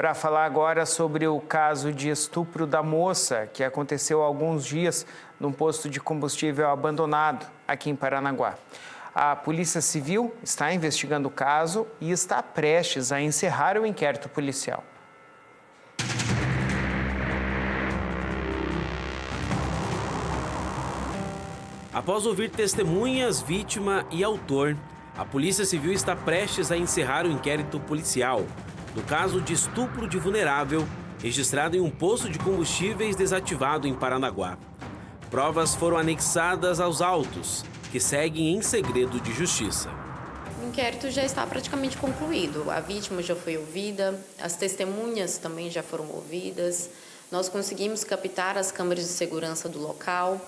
para falar agora sobre o caso de estupro da moça, que aconteceu há alguns dias num posto de combustível abandonado aqui em Paranaguá. A Polícia Civil está investigando o caso e está prestes a encerrar o inquérito policial. Após ouvir testemunhas, vítima e autor, a Polícia Civil está prestes a encerrar o inquérito policial do caso de estupro de vulnerável registrado em um posto de combustíveis desativado em Paranaguá. Provas foram anexadas aos autos, que seguem em segredo de justiça. O inquérito já está praticamente concluído. A vítima já foi ouvida, as testemunhas também já foram ouvidas. Nós conseguimos captar as câmeras de segurança do local.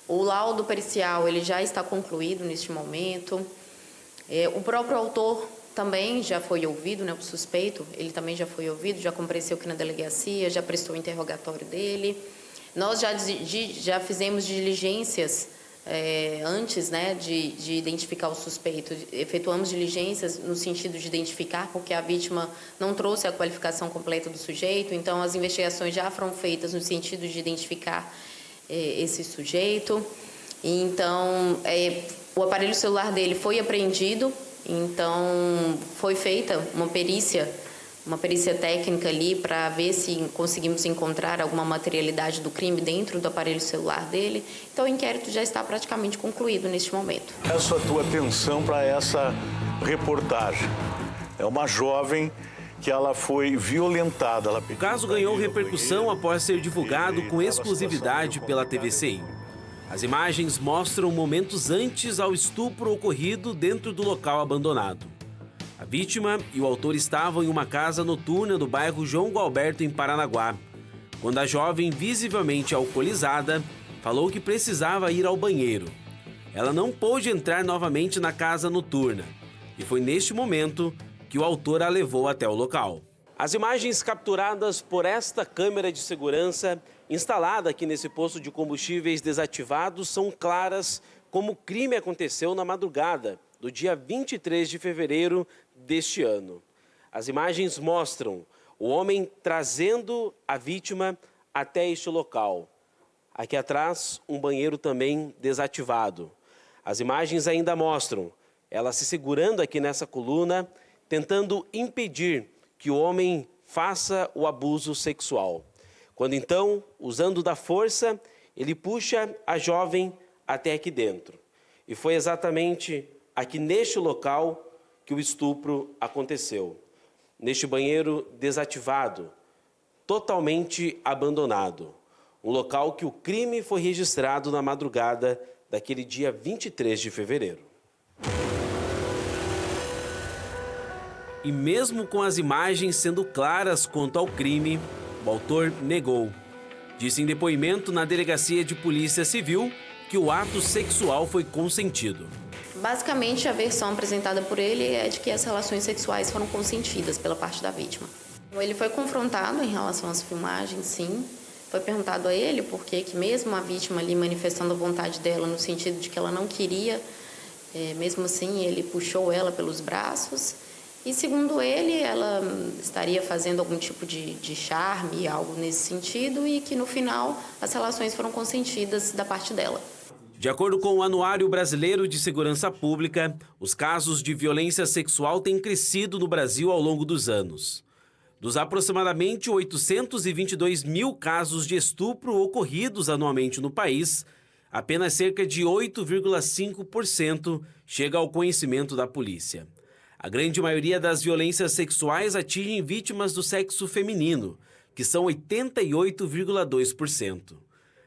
O laudo pericial ele já está concluído neste momento. O próprio autor também já foi ouvido, né, o suspeito, ele também já foi ouvido, já compareceu aqui na delegacia, já prestou o interrogatório dele. Nós já fizemos diligências antes, né, de identificar o suspeito. Efetuamos diligências no sentido de identificar, porque a vítima não trouxe a qualificação completa do sujeito, então as investigações já foram feitas no sentido de identificar esse sujeito. Então, o aparelho celular dele foi apreendido, então foi feita uma perícia técnica ali para ver se conseguimos encontrar alguma materialidade do crime dentro do aparelho celular dele. Então, o inquérito já está praticamente concluído neste momento. Peço a tua atenção para essa reportagem. É uma jovem que ela foi violentada. O caso ganhou repercussão após ser divulgado com exclusividade pela TVCI. As imagens mostram momentos antes ao estupro ocorrido dentro do local abandonado. A vítima e o autor estavam em uma casa noturna do bairro João Gualberto, em Paranaguá, quando a jovem, visivelmente alcoolizada, falou que precisava ir ao banheiro. Ela não pôde entrar novamente na casa noturna e foi neste momento que o autor a levou até o local. As imagens capturadas por esta câmera de segurança instalada aqui nesse posto de combustíveis desativado são claras como o crime aconteceu na madrugada do dia 23 de fevereiro deste ano. As imagens mostram o homem trazendo a vítima até este local. Aqui atrás, um banheiro também desativado. As imagens ainda mostram ela se segurando aqui nessa coluna, tentando impedir que o homem faça o abuso sexual. Quando então, usando da força, ele puxa a jovem até aqui dentro. E foi exatamente aqui neste local que o estupro aconteceu. Neste banheiro desativado, totalmente abandonado. Um local que o crime foi registrado na madrugada daquele dia 23 de fevereiro. E mesmo com as imagens sendo claras quanto ao crime, o autor negou. Disse em depoimento na Delegacia de Polícia Civil que o ato sexual foi consentido. Basicamente, a versão apresentada por ele é de que as relações sexuais foram consentidas pela parte da vítima. Ele foi confrontado em relação às filmagens, sim. Foi perguntado a ele por que mesmo a vítima ali manifestando a vontade dela no sentido de que ela não queria, mesmo assim ele puxou ela pelos braços. E, segundo ele, ela estaria fazendo algum tipo de charme, algo nesse sentido, e que, no final, as relações foram consentidas da parte dela. De acordo com o Anuário Brasileiro de Segurança Pública, os casos de violência sexual têm crescido no Brasil ao longo dos anos. Dos aproximadamente 822 mil casos de estupro ocorridos anualmente no país, apenas cerca de 8,5% chega ao conhecimento da polícia. A grande maioria das violências sexuais atingem vítimas do sexo feminino, que são 88,2%.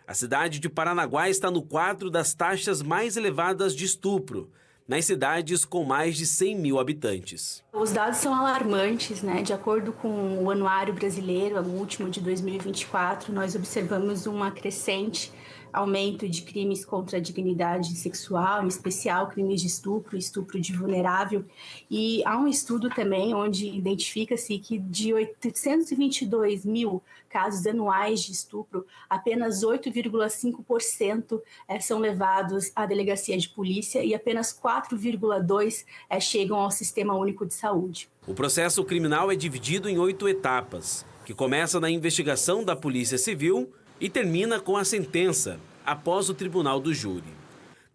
A cidade de Paranaguá está no quadro das taxas mais elevadas de estupro, nas cidades com mais de 100 mil habitantes. Os dados são alarmantes, né? De acordo com o Anuário Brasileiro, o último de 2024, nós observamos uma crescente aumento de crimes contra a dignidade sexual, em especial crimes de estupro, estupro de vulnerável. E há um estudo também onde identifica-se que de 822 mil casos anuais de estupro, apenas 8,5% são levados à delegacia de polícia e apenas 4,2% chegam ao Sistema Único de Saúde. O processo criminal é dividido em 8 etapas, que começa na investigação da Polícia Civil e termina com a sentença, após o tribunal do júri.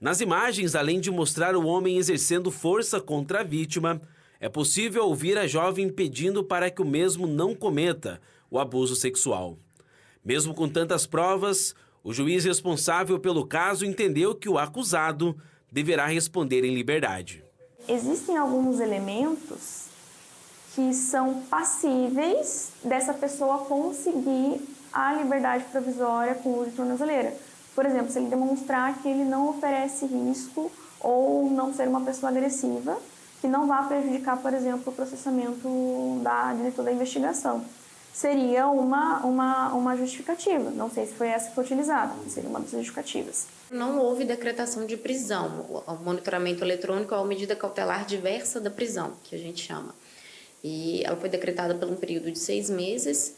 Nas imagens, além de mostrar o homem exercendo força contra a vítima, é possível ouvir a jovem pedindo para que o mesmo não cometa o abuso sexual. Mesmo com tantas provas, o juiz responsável pelo caso entendeu que o acusado deverá responder em liberdade. Existem alguns elementos que são passíveis dessa pessoa conseguir a liberdade provisória com uso de tornozeleira. Por exemplo, se ele demonstrar que ele não oferece risco ou não ser uma pessoa agressiva, que não vá prejudicar, por exemplo, o processamento de toda a investigação. Seria uma justificativa. Não sei se foi essa que foi utilizada, seria uma das justificativas. Não houve decretação de prisão. O monitoramento eletrônico é uma medida cautelar diversa da prisão, que a gente chama. E ela foi decretada por um período de 6 meses.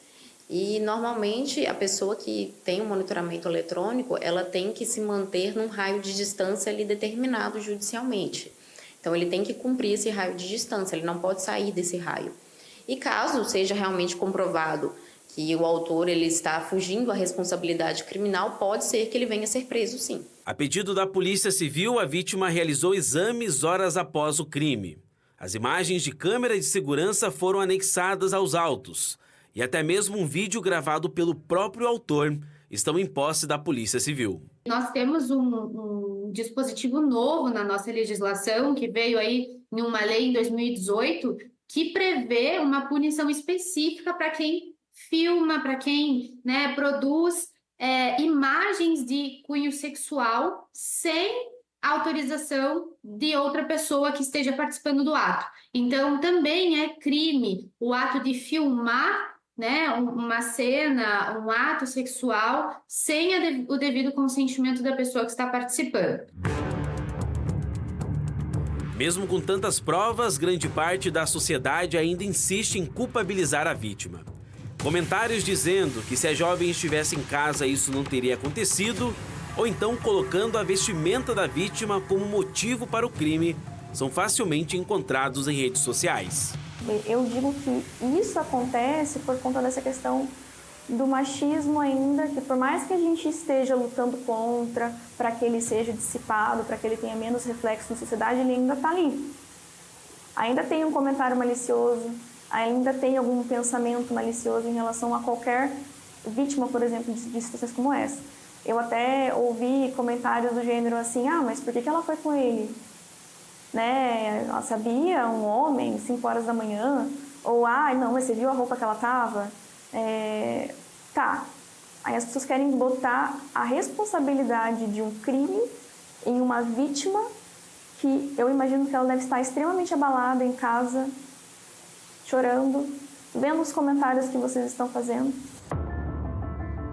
E, normalmente, a pessoa que tem um monitoramento eletrônico, ela tem que se manter num raio de distância ali determinado judicialmente. Então, ele tem que cumprir esse raio de distância, ele não pode sair desse raio. E caso seja realmente comprovado que o autor ele está fugindo à responsabilidade criminal, pode ser que ele venha a ser preso, sim. A pedido da Polícia Civil, a vítima realizou exames horas após o crime. As imagens de câmera de segurança foram anexadas aos autos. E até mesmo um vídeo gravado pelo próprio autor estão em posse da Polícia Civil. Nós temos um dispositivo novo na nossa legislação, que veio aí em uma lei em 2018, que prevê uma punição específica para quem filma, para quem produz imagens de cunho sexual sem autorização de outra pessoa que esteja participando do ato. Então, também é crime o ato de filmar uma cena, um ato sexual, sem o devido consentimento da pessoa que está participando. Mesmo com tantas provas, grande parte da sociedade ainda insiste em culpabilizar a vítima. Comentários dizendo que se a jovem estivesse em casa isso não teria acontecido, ou então colocando a vestimenta da vítima como motivo para o crime, são facilmente encontrados em redes sociais. Eu digo que isso acontece por conta dessa questão do machismo ainda, que por mais que a gente esteja lutando contra, para que ele seja dissipado, para que ele tenha menos reflexo na sociedade, ele ainda está ali. Ainda tem um comentário malicioso, ainda tem algum pensamento malicioso em relação a qualquer vítima, por exemplo, de situações como essa. Eu até ouvi comentários do gênero assim, mas por que ela foi com ele? Ela sabia, um homem, 5 horas da manhã, ou, não, mas você viu a roupa que ela tava? Tá. Aí as pessoas querem botar a responsabilidade de um crime em uma vítima que eu imagino que ela deve estar extremamente abalada em casa, chorando, vendo os comentários que vocês estão fazendo.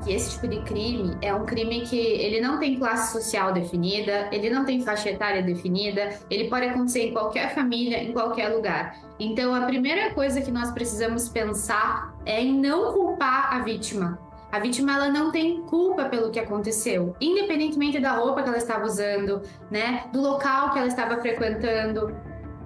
Esse tipo de crime é um crime que ele não tem classe social definida, ele não tem faixa etária definida, ele pode acontecer em qualquer família, em qualquer lugar. Então, a primeira coisa que nós precisamos pensar é em não culpar a vítima. A vítima ela não tem culpa pelo que aconteceu, independentemente da roupa que ela estava usando, do local que ela estava frequentando.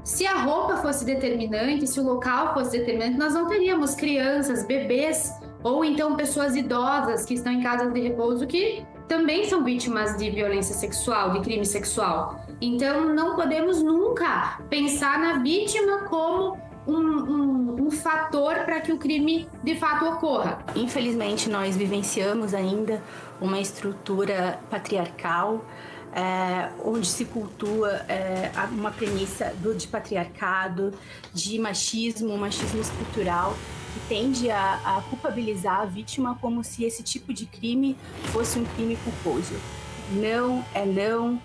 Se a roupa fosse determinante, se o local fosse determinante, nós não teríamos crianças, bebês, ou então pessoas idosas que estão em casas de repouso que também são vítimas de violência sexual, de crime sexual. Então, não podemos nunca pensar na vítima como um fator para que o crime de fato ocorra. Infelizmente, nós vivenciamos ainda uma estrutura patriarcal, onde se cultua uma premissa de patriarcado, de machismo, machismo estrutural, que tende a culpabilizar a vítima como se esse tipo de crime fosse um crime culposo. Não é não.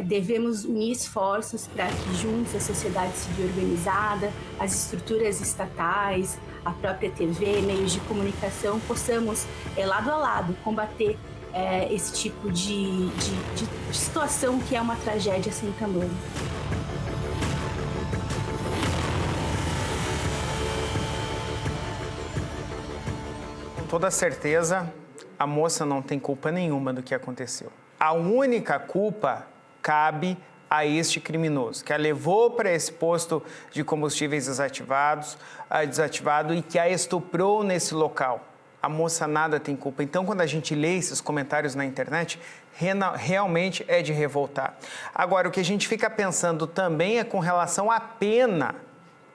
Devemos unir esforços para que juntos a sociedade civil organizada, as estruturas estatais, a própria TV, meios de comunicação, possamos, lado a lado, combater esse tipo de situação que é uma tragédia sem tamanho. Com toda certeza, a moça não tem culpa nenhuma do que aconteceu. A única culpa cabe a este criminoso, que a levou para esse posto de combustíveis desativado e que a estuprou nesse local. A moça nada tem culpa. Então, quando a gente lê esses comentários na internet, realmente é de revoltar. Agora, o que a gente fica pensando também é com relação à pena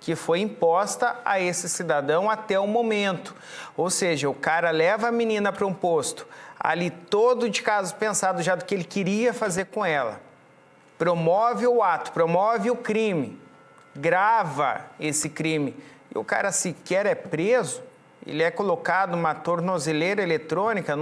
que foi imposta a esse cidadão até o momento. Ou seja, o cara leva a menina para um posto, ali todo de caso pensado já do que ele queria fazer com ela. Promove o ato, promove o crime, grava esse crime. E o cara sequer é preso, ele é colocado uma tornozeleira eletrônica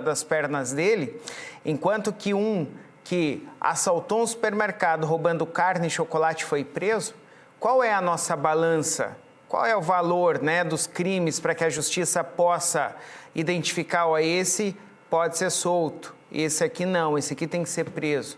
das pernas dele, enquanto que um que assaltou um supermercado roubando carne e chocolate foi preso. Qual é a nossa balança? Qual é o valor, né, dos crimes para que a justiça possa identificar, ó, esse pode ser solto, esse aqui não, esse aqui tem que ser preso?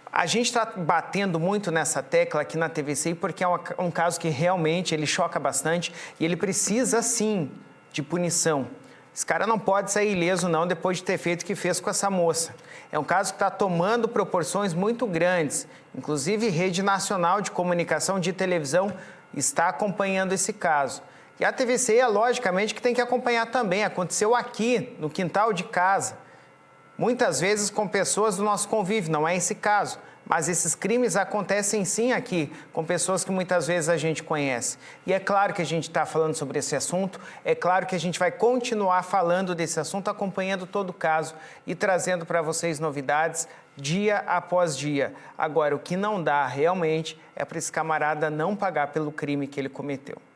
A gente está batendo muito nessa tecla aqui na TVCI porque é um caso que realmente ele choca bastante e ele precisa, sim, de punição. Esse cara não pode sair ileso, não, depois de ter feito o que fez com essa moça. É um caso que está tomando proporções muito grandes. Inclusive, rede nacional de comunicação de televisão está acompanhando esse caso. E a TVCI, logicamente, que tem que acompanhar também. Aconteceu aqui, no quintal de casa. Muitas vezes com pessoas do nosso convívio, não é esse caso. Mas esses crimes acontecem sim aqui, com pessoas que muitas vezes a gente conhece. E é claro que a gente está falando sobre esse assunto, é claro que a gente vai continuar falando desse assunto, acompanhando todo o caso e trazendo para vocês novidades dia após dia. Agora, o que não dá realmente é para esse camarada não pagar pelo crime que ele cometeu.